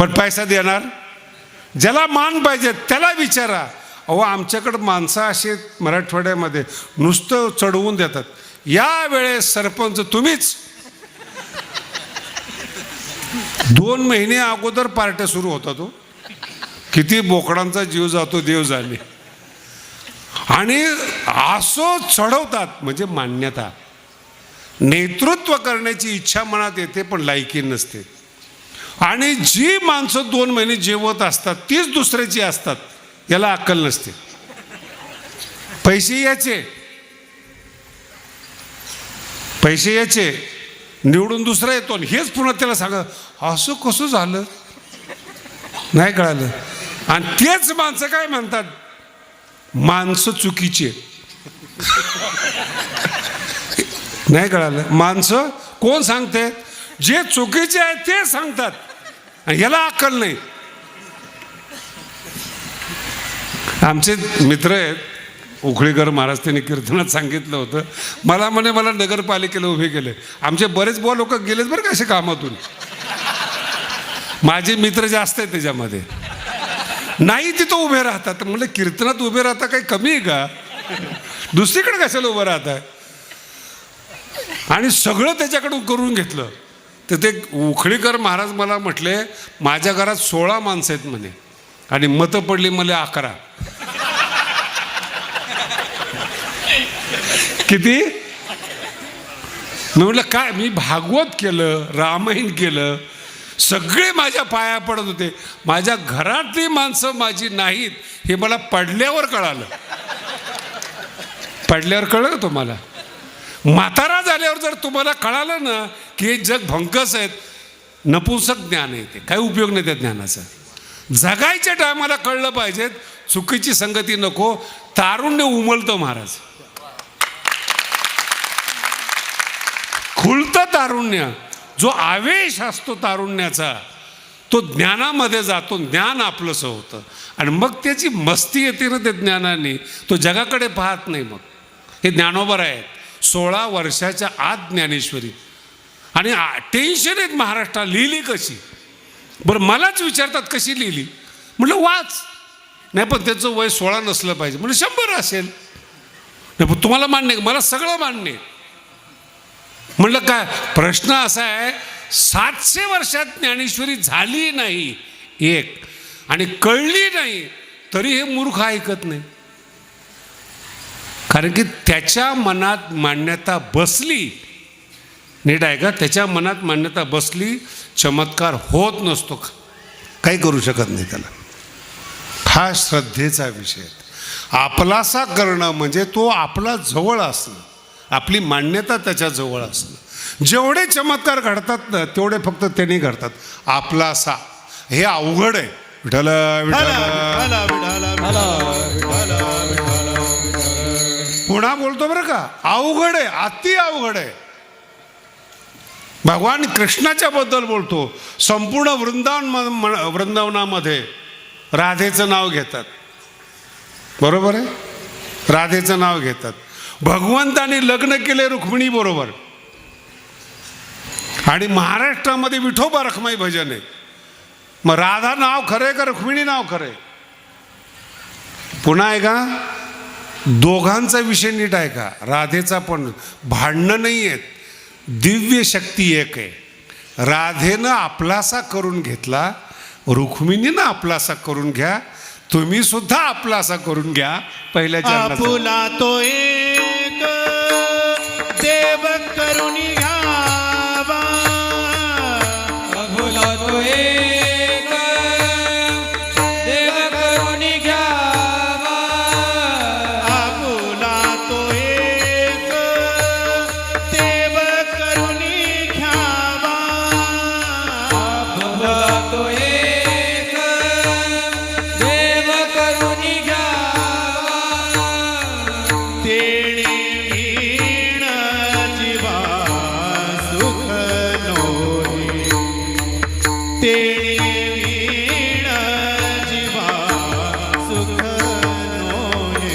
पण पैसा देणार? ज्याला मान पाहिजे त्याला विचारा. अहो आमच्याकडं माणसं असे मराठवाड्यामध्ये नुसतं चढवून देतात. या वेळेस सरपंच तुम्हीच. 2 महिने अगोदर पार्ट्या सुरू होतात. तो किती बोकडांचा जीव जातो देव जाणे. आणि असो चढवतात म्हणजे मान्यता. नेतृत्व करण्याची इच्छा मनात येते पण लायकी नसते. आणि जी माणसं 2 महिने जेवत असतात तीच दुसऱ्याची असतात. याला अक्कल नसते. पैसे याचे निवडून दुसरा येतो हेच पुन्हा त्याला सांगा असं कसं झालं नाही कळालं. आणि तेच माणसं काय म्हणतात, माणसं चुकीचे. नाही कळालं. माणसं कोण सांगते? जे चुकीचे आहे ते सांगतात. आणि याला अक्कल नाही. आमचे मित्र आहेत उखळीकर महाराज, त्यांनी कीर्तनात सांगितलं होतं. मला नगरपालिकेला उभे केले. आमचे बरेच लोक गेलेत बरं का असे कामातून. माझे मित्र जास्त आहेत त्याच्यामध्ये. नाही तिथं उभे राहतात. म्हणलं कीर्तनात उभे राहता काही कमी आहे का? दुसरीकडे कशाला उभं राहत आहे? आणि सगळं त्याच्याकडून करून घेतलं. तर ते उखळीकर महाराज मला म्हटले माझ्या घरात 16 माणसं आहेत म्हणे आणि मतं पडली मला 11. किती? मी म्हटलं काय? मी भागवत केलं, रामायण केलं, सगळे माझ्या पाया पडत होते. माझ्या घरातली माणसं माझी नाहीत हे मला पडल्यावर कळालं. पडल्यावर कळलं का तुम्हाला? म्हातारा झाल्यावर जर तुम्हाला कळालं ना की हे जग भंकस आहेत, नपुंसक ज्ञान आहे ते, काही उपयोग नाही त्या ज्ञानाचा. जगायच्या टायमाला कळलं पाहिजे. चुकीची संगती नको. तारुण्य उमलतं महाराज. खुलतं तारुण्य. जो आवेश असतो तारुण्याचा तो ज्ञानामध्ये जातो. ज्ञान आपलंसं होतं आणि मग त्याची मस्ती येते ना त्या ज्ञानाने. तो जगाकडे पाहत नाही. मग हे ज्ञानोबर आहेत. 16 वर्षाच्या आत ज्ञानेश्वरी. आणि टेन्शन आहेत महाराष्ट्रात. लिहिली कशी? बरं मलाच विचारतात कशी लिहिली? म्हटलं वाच. नाही पण त्याचं वय 16 नसलं पाहिजे. म्हणजे 100 असेल. नाही पण तुम्हाला मान्य आहे? मला सगळं मान्य आहे. म्हटलं काय प्रश्न असा आहे, 700 वर्षात ज्ञानेश्वरी झाली नाही एक आणि कळली नाही तरी हे मूर्ख ऐकत नाही. कारण की त्याच्या मनात मान्यता बसली. नीट आहे का? त्याच्या मनात मान्यता बसली. चमत्कार होत नसतो. काही करू शकत नाही त्याला. हा श्रद्धेचा विषय. आपलासा करणं म्हणजे तो आपला जवळ असणं. आपली मान्यता त्याच्या जवळ असणं. जेवढे चमत्कार घडतात ना तेवढे फक्त त्यांनी घडतात. आपलासा हे अवघड आहे. विठ्ठल पुन्हा बोलतो बरं का, अवघड आहे, अति अवघड आहे. भगवान कृष्णाच्या बद्दल बोलतो. संपूर्ण वृंदावनामध्ये राधेचं नाव घेतात. बरोबर आहे? राधेचं नाव घेतात. भगवंताने लग्न केले रुक्मिणी बरोबर. आणि महाराष्ट्रामध्ये विठोबा रखमाई भजन आहे. मग राधा नाव खरे का रुक्मिणी नाव खरे? पुन्हा आहे का? दोघांचा विषय नीट आहे का? राधेचा पण भांडणं नाही आहेत. दिव्य शक्ती एक आहे. राधेनं आपलासा करून घेतला, रुक्मिणीनं आपलासा करून घ्या. तुम्ही सुद्धा आपलासा करून घ्या. पहिल्याच्या आपुला तो एक देव करुणी घ्यावा. आपुला तो एक देव करुणी घ्यावा. आपुला तो एक देव करुणी घ्यावा. आपुला तो एक देव करुणी घ्यावा. तेणे वीण जीवा सुख नोहे. तेणे वीण जीवा सुख नोहे.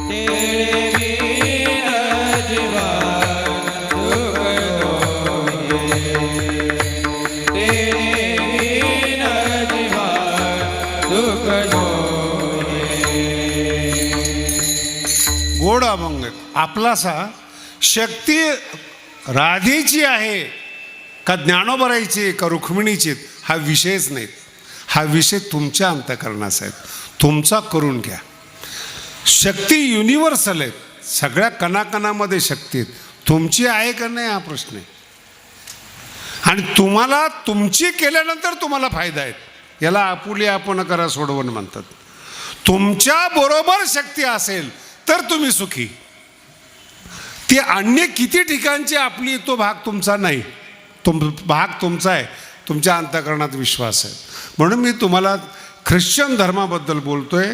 तेरे वीण जीवा सुख होए. तेरे वीण गोड अभंग आहेत. आपलासा शक्ती राधेची आहे का ज्ञानोबराईची का रुक्मिणीची हा विषयच नाही. हा विषय तुमच्या अंतःकरणाचा आहे, तुमचा करून घ्या. शक्ती युनिव्हर्सल आहे, सगळ्या कणाकणामध्ये शक्ती आहेत. तुमची आहे का नाही हा प्रश्न आहे. आणि तुम्हाला तुमची केल्यानंतर तुम्हाला फायदा आहे. याला आपुले आपण करा सोडवण म्हणतात. तुमच्या बरोबर शक्ती असेल तर तुम्ही सुखी. ती अन्य किती ठिकाणची आपली तो भाग तुमचा नाही, भाग तुमचा आहे. तुमच्या अंतःकरणात विश्वास आहे. म्हणून मी तुम्हाला ख्रिश्चन धर्माबद्दल बोलतोय,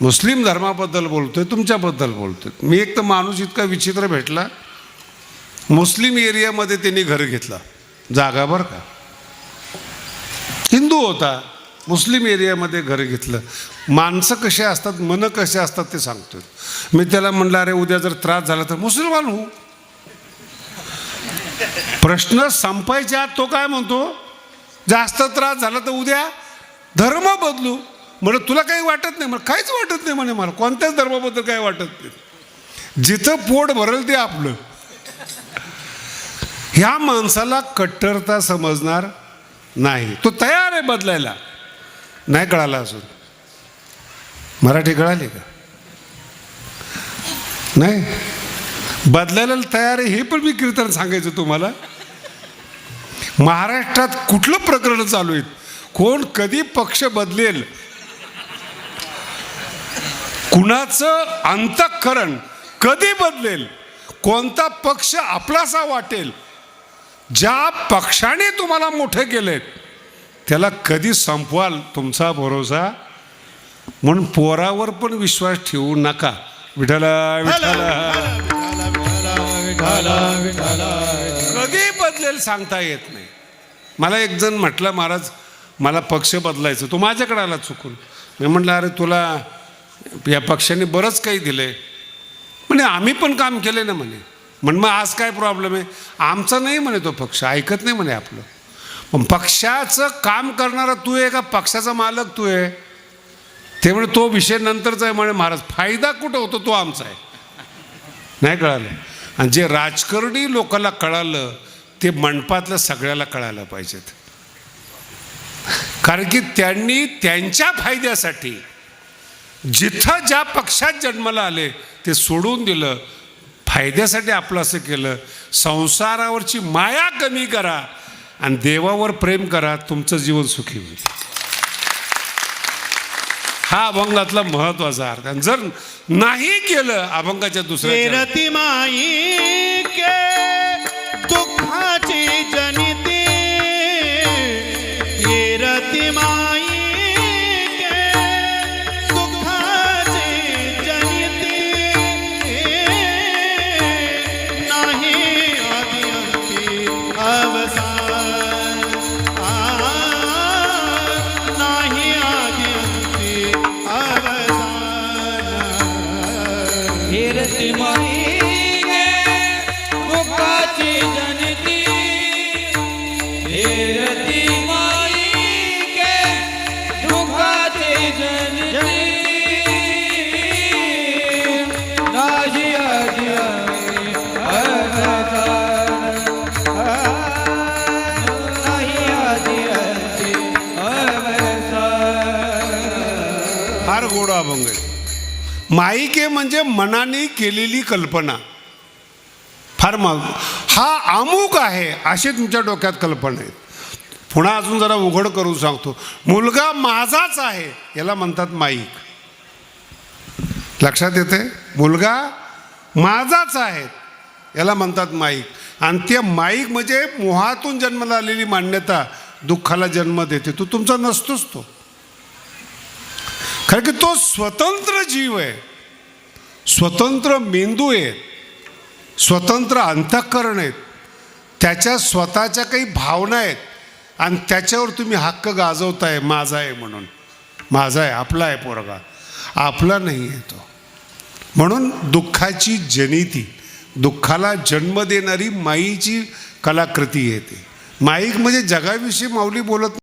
मुस्लिम धर्माबद्दल बोलतोय, तुमच्याबद्दल बोलतोय. मी एक तर माणूस इतका विचित्र भेटला, मुस्लिम एरियामध्ये त्यांनी घर घेतलं जागा बरं का, हिंदू होता, मुस्लिम एरियामध्ये घर घेतलं. माणसं कसे असतात, मनं कसे असतात ते सांगतोय. मी त्याला म्हणलं अरे उद्या जर त्रास झाला तर मुसलमान हो. प्रश्न संपायच्या आत तो काय म्हणतो, जास्त त्रास झाला तर उद्या धर्म बदलू. म्हणे तुला काही वाटत नाही. मला काहीच वाटत नाही म्हणे, मला कोणत्याच धर्माबद्दल काही वाटत नाही. जिथं पोट भरेल ते आपलं. ह्या माणसाला कट्टरता समजणार नाही. तो तयार आहे बदलायला. नाही कळाला अजून? मराठी कळाली का? नाही बदलायला तयार आहे हे पण मी कीर्तन सांगायचं तुम्हाला. महाराष्ट्रात कुठलं प्रकरण चालू आहे, कोण कधी पक्ष बदलेल, कुणाचं अंतःकरण कधी बदलेल, कोणता पक्ष आपलासा वाटेल, ज्या पक्षाने तुम्हाला मोठे केलेत त्याला कधी संपवाल तुमचा भरोसा. म्हणून पोरावर पण विश्वास ठेवू नका. विठाला विठाला कधी बदलेल सांगता येत नाही. मला एक जण म्हटलं महाराज मला पक्ष बदलायचं, तो माझ्याकडे आला चुकून. मी म्हटलं अरे तुला या पक्षाने बरंच काही दिलंय. म्हणे आम्ही पण काम केले ना म्हणे. मग आज काय प्रॉब्लेम आहे? आमचा नाही म्हणे तो पक्ष, ऐकत नाही म्हणे आपलं. पण पक्षाचं काम करणारा तू आहे का पक्षाचा मालक तू आहे? ते म्हणे तो विषय नंतरचा आहे म्हणे महाराज, फायदा कुठं होतो तो आमचा आहे. नाही कळालं. आणि जे राजकारणी लोकांना कळालं ते मंडपातल्या सगळ्याला कळायला पाहिजेत. कारण की त्यांनी त्यांच्या फायद्यासाठी जिथं ज्या पक्षात जन्माला आले ते सोडून दिलं, फायद्यासाठी आपलं असं केलं. संसारावरची माया कमी करा आणि देवावर प्रेम करा, तुमचं जीवन सुखी होईल. हा अभंगातला महत्वाचा अर्थ. आणि जर नाही केलं अभंगाच्या दुसऱ्या रती माई के दुःखाची जनिती, रती माई के दुःखाची जनिती, नाही आदिअंती अवसान, नाही आदिअंती अवसान. कीर्ती माई दुःखाची जनती, कीर्ती माई दुःखाची जनती, नाही आधी नाही आधी फार गोड अभंग आहे. माईके म्हणजे मनाने केलेली कल्पना. फार हा अमुक आहे अशी तुमच्या डोक्यात कल्पना आहे. पुन्हा अजून जरा उघड करून सांगतो, मुलगा माझाच आहे याला म्हणतात माईक. लक्षात येते? मुलगा माझाच आहे याला म्हणतात माईक. आणि ते माईक म्हणजे मोहातून जन्माला आलेली मान्यता दुःखाला जन्म देते. तो तुमचा नसतोच तो. कारण की तो स्वतंत्र जीव आहे, स्वतंत्र मेंदू आहे, स्वतंत्र अंतःकरण आहेत, त्याच्या स्वतःच्या काही भावना आहेत आणि त्याच्यावर तुम्ही हक्क गाजवताय माझा आहे म्हणून. माझा आहे, आपला आहे पोरगा, आपला नाही आहे तो. म्हणून दुःखाची जनिती, दुःखाला जन्म देणारी माईची कलाकृती येते. माईक म्हणजे जगाविषयी माऊली बोलत